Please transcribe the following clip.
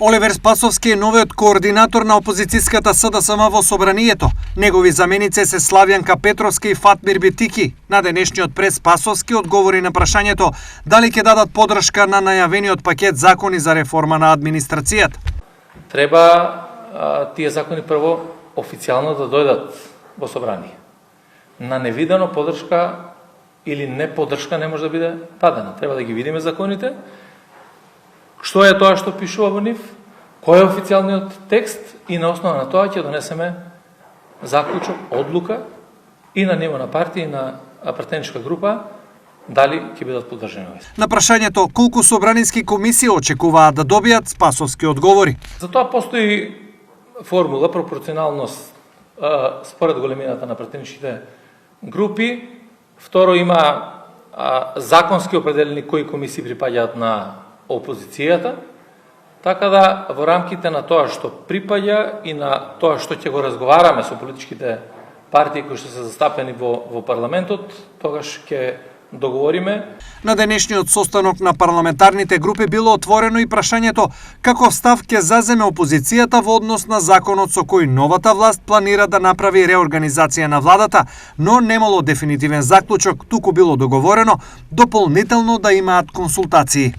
Оливер Спасовски е новиот координатор на опозицијската СДСМ во Собранието. Негови заменици се Славјанка Петровски и Фатмир Битики. На денешниот прес Спасовски одговори на прашањето дали ќе дадат поддршка на најавениот пакет закони за реформа на администрацијата. Треба тие закони прво официјално да дојдат во Собрание. На невидено поддршка или не поддршка не може да биде дадена. Треба да ги видиме законите. Што е тоа што пишува во нив, кој е официјалниот текст и на основа на тоа ќе донесеме заклучок, одлука и на ниво на партија и на претеничка група дали ќе бидат поддржани. На прашањето колку собранински комисии очекуваат да добијат, Спасовски одговори. За тоа постои формула пропорционалност според големината на претеничките групи. Второ, има законски определени кои комисии припаѓаат на опозицијата, така да во рамките на тоа што припаѓа и на тоа што ќе го разговараме со политичките партии кои што се застапени во парламентот, тогаш ќе договориме. На денешниот состанок на парламентарните групи било отворено и прашањето каков став ќе заземе опозицијата во однос на законот со кој новата власт планира да направи реорганизација на владата, но немало дефинитивен заклучок, туку било договорено дополнително да имаат консултации.